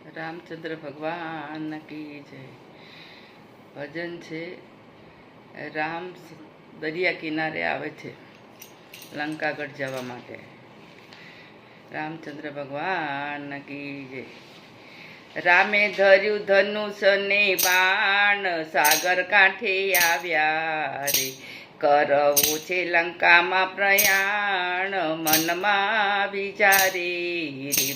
રામચંદ્ર ભગવાન કી જય. ભજન છે. રામ દરિયા કિનારે આવે છે લંકાગઢ જવા માટે. રામચંદ્ર ભગવાન કી જય. રામે ધર્યું ધનુષ ને બાણ, સાગર કાંઠે આવ્યા રે. કરવું છે લંકામાં પ્રયાણ, મનમાં વિચારે રે.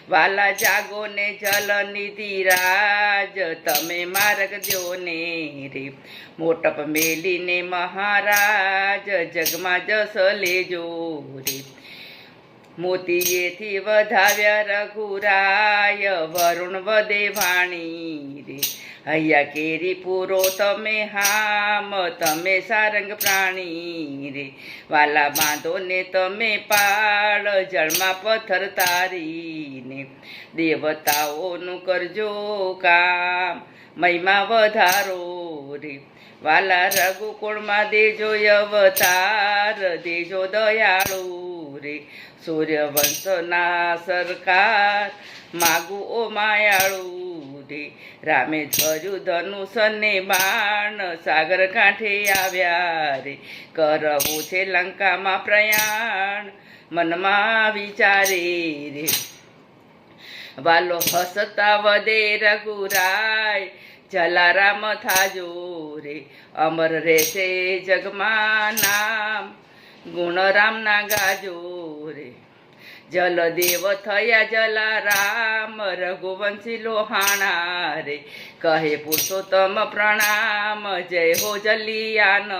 વાલા જાગો ને જલ નિધિ રાજ, તમે માર્ગ દો ને રે. મોટપ મેલીને મહારાજ, જગમાં જસ લેજો રે. મોતીએથી વધાવ્યા રઘુરાય, વરુણ વદે વાણી રે. હૈયા કેરી પૂરો તમે હામ, તમે સારંગ પ્રાણી રે. વાલા બાંધો ને તમે પાળ, જળમાં પથ્થર તારીને. દેવતાઓનું કરજો કામ, મહિમા વધારો રે. વાલા રઘુકુળમાં દેજો અવતાર, દેજો દયાળુ રે. સૂર્યવંશના સરકાર માગુ ઓ માયાળુ રે. રામે ધર્યું ધનુષ ને બાણ, સાગર કાંઠે આવ્યા રે. કરવું છે લંકામાં પ્રયાણ, મનમાં વિચારે રે. વાલો હસતા વદે રઘુરાય, જલારામ થાજો રે. અમર રહેશે જગમાં નામ, ગુણ રામના ગાજો રે. જલદેવ થયા જલારામ, રઘુવંશી લોહાણા રે. કહે પુરુષોત્તમ પ્રણામ, જય હો જલિયાન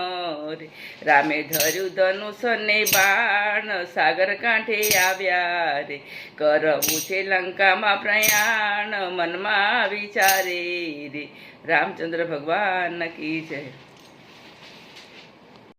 રે. રામે ધર્યું ધનુષ ને બાણ, સાગર કાંઠે આવ્યા રે. કરવું છે લંકામાં પ્રયાણ, મનમાં વિચારે રે. રામચંદ્ર ભગવાન કી જય.